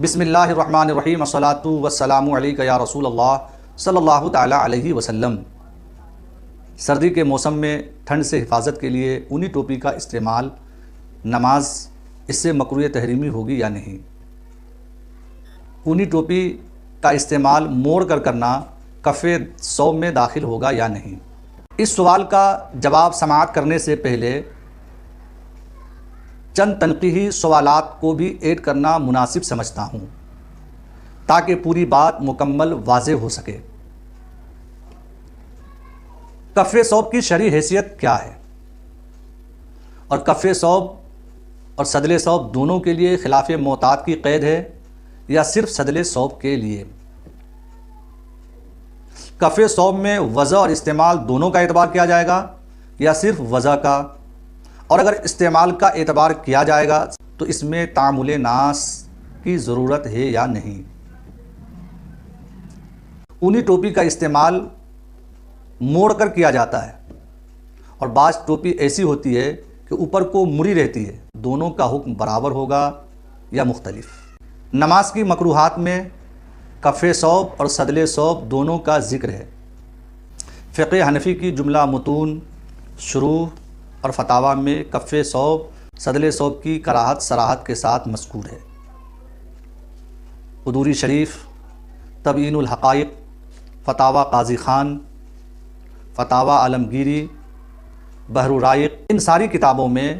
بسم اللہ الرحمن الرحیم، الصلاۃ والسلام علیک یا رسول اللہ صلی اللہ تعالی علیہ وسلم۔ سردی کے موسم میں ٹھنڈ سے حفاظت کے لیے اونی ٹوپی کا استعمال نماز اس سے مکروہ تحریمی ہوگی یا نہیں؟ اونی ٹوپی کا استعمال موڑ کر کرنا کف صوب میں داخل ہوگا یا نہیں؟ اس سوال کا جواب سماعت کرنے سے پہلے چند تنقیحی سوالات کو بھی ایڈ کرنا مناسب سمجھتا ہوں تاکہ پوری بات مکمل واضح ہو سکے۔ کف صوب کی شرعی حیثیت کیا ہے؟ اور کف صوب اور سدل صوب دونوں کے لیے خلاف معتاد کی قید ہے یا صرف سدل صوب کے لیے؟ کف صوب میں وضع اور استعمال دونوں کا اعتبار کیا جائے گا یا صرف وضع کا؟ اور اگر استعمال کا اعتبار کیا جائے گا تو اس میں تعامل ناس کی ضرورت ہے یا نہیں؟ اونی ٹوپی کا استعمال موڑ کر کیا جاتا ہے اور بعض ٹوپی ایسی ہوتی ہے کہ اوپر کو مڑی رہتی ہے، دونوں کا حکم برابر ہوگا یا مختلف؟ نماز کی مکروہات میں کف صوب اور سدل صوب دونوں کا ذکر ہے۔ فقہ حنفی کی جملہ متون، شروح اور فتاویٰ میں کف صوب سدل صوب کی کراہت صراحت کے ساتھ مذکور ہے۔ قدوری شریف، تبیین الحقائق، فتاویٰ قاضی خان، فتاویٰ عالمگیری، بحر الرائق، ان ساری کتابوں میں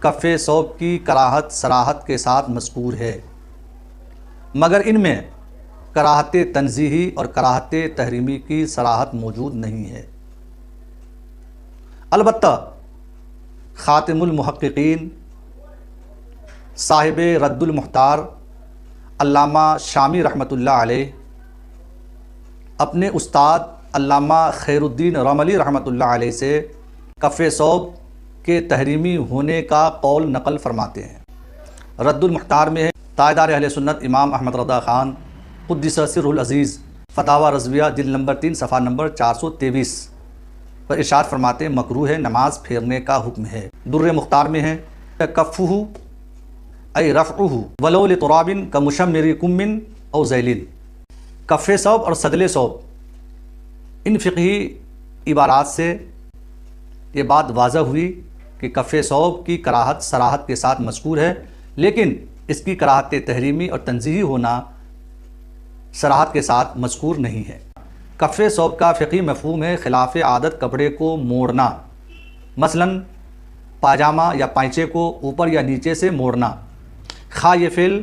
کف صوب کی کراہت صراحت کے ساتھ مذکور ہے، مگر ان میں کراہت تنزیہی اور کراہت تحریمی کی صراحت موجود نہیں ہے۔ البتہ خاتم المحققین صاحب رد المحتار علامہ شامی رحمۃ اللہ علیہ اپنے استاد علامہ خیر الدین رملی رحمۃ اللہ علیہ سے کف صوب کے تحریمی ہونے کا قول نقل فرماتے ہیں۔ رد المحتار میں ہے تائیدار اہل سنت امام احمد رضا خان قدس سرہ العزیز فتاویٰ رضویہ جلد نمبر 3 صفحہ نمبر 423 پر ارشاد فرماتے ہیں مکروہ ہے، نماز پھیرنے کا حکم ہے۔ در مختار میں ہے کفہ ای رفعہ ولو لتراب کمشمر کم او ذیل۔ کف صوب اور سدل صوب ان فقہی عبارات سے یہ بات واضح ہوئی کہ کف صوب کی کراہت صراحت کے ساتھ مذکور ہے، لیکن اس کی کراہت تحریمی اور تنزیہی ہونا صراحت کے ساتھ مذکور نہیں ہے۔ کف صوب کا فقہی مفہوم ہے خلاف عادت کپڑے کو موڑنا، مثلا پاجامہ یا پائچے کو اوپر یا نیچے سے موڑنا، خواہ یہ فعل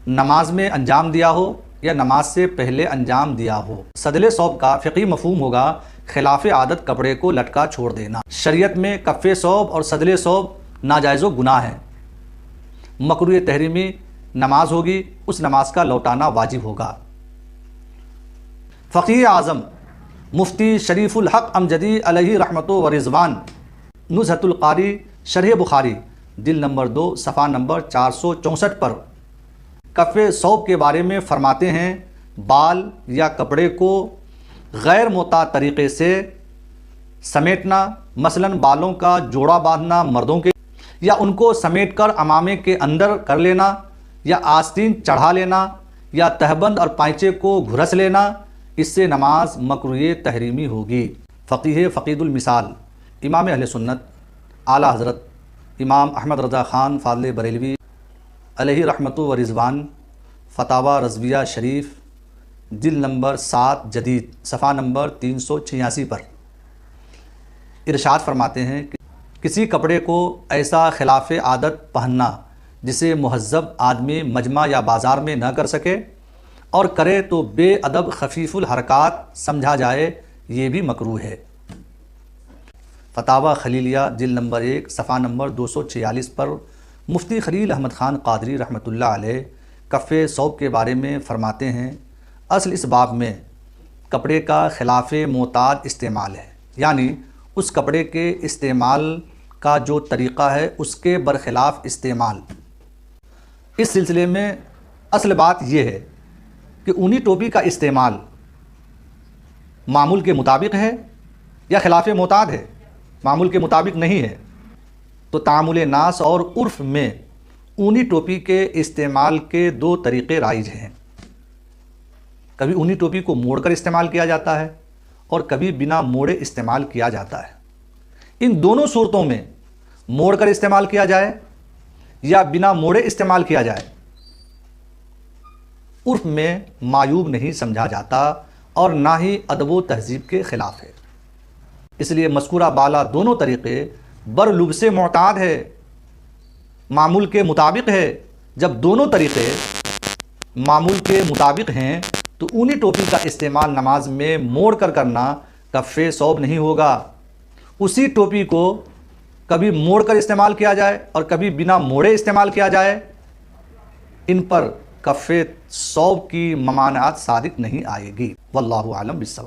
نماز میں انجام دیا ہو یا نماز سے پہلے انجام دیا ہو۔ سدل صوب کا فقہی مفہوم ہوگا خلاف عادت کپڑے کو لٹکا چھوڑ دینا۔ شریعت میں کف صوب اور سدل صوب ناجائز و گناہ ہے۔ مکروہ تحریمی نماز ہوگی، اس نماز کا لوٹانا واجب ہوگا۔ فقیہ اعظم مفتی شریف الحق امجدی علیہ رحمت و رضوان نزہۃ القاری شرح بخاری جلد نمبر 2 صفحہ نمبر 464 پر کف صوب کے بارے میں فرماتے ہیں بال یا کپڑے کو غیر معتاد طریقے سے سمیٹنا، مثلا بالوں کا جوڑا باندھنا مردوں کے، یا ان کو سمیٹ کر عمامے کے اندر کر لینا، یا آستین چڑھا لینا، یا تہبند اور پائچے کو گھرس لینا، اس سے نماز مکروہ تحریمی ہوگی۔ فقیہ فقید المثال امام اہل سنت اعلیٰ حضرت امام احمد رضا خان فاضل بریلوی علیہ رحمت و رضوان فتاویٰ رضویہ شریف جلد نمبر 7 جدید صفحہ نمبر 386 پر ارشاد فرماتے ہیں کہ کسی کپڑے کو ایسا خلاف عادت پہننا جسے مہذب آدمی مجمع یا بازار میں نہ کر سکے، اور کرے تو بے ادب خفیف الحرکات سمجھا جائے، یہ بھی مکروہ ہے۔ فتاویٰ خلیلیہ جلد نمبر 1 صفحہ نمبر 246 پر مفتی خلیل احمد خان قادری رحمۃ اللہ علیہ کف صوب کے بارے میں فرماتے ہیں اصل اس باب میں کپڑے کا خلاف معتاد استعمال ہے، یعنی اس کپڑے کے استعمال کا جو طریقہ ہے اس کے برخلاف استعمال۔ اس سلسلے میں اصل بات یہ ہے کہ اونی ٹوپی کا استعمال معمول کے مطابق ہے یا خلاف معتاد ہے؟ معمول کے مطابق نہیں ہے تو تعامل ناس اور عرف میں اونی ٹوپی کے استعمال کے دو طریقے رائج ہیں۔ کبھی اونی ٹوپی کو موڑ کر استعمال کیا جاتا ہے اور کبھی بنا موڑے استعمال کیا جاتا ہے۔ ان دونوں صورتوں میں موڑ کر استعمال کیا جائے یا بنا موڑے استعمال کیا جائے، عرف میں معیوب نہیں سمجھا جاتا اور نہ ہی ادب و تہذیب کے خلاف ہے۔ اس لیے مذکورہ بالا دونوں طریقے برلبس معتاد ہے، معمول کے مطابق ہے۔ جب دونوں طریقے معمول کے مطابق ہیں تو اونی ٹوپی کا استعمال نماز میں موڑ کر کرنا کف ثوب نہیں ہوگا۔ اسی ٹوپی کو کبھی موڑ کر استعمال کیا جائے اور کبھی بنا موڑے استعمال کیا جائے، ان پر کف ثوب کی ممانعت صادق نہیں آئے گی۔ واللہ اعلم بالصواب۔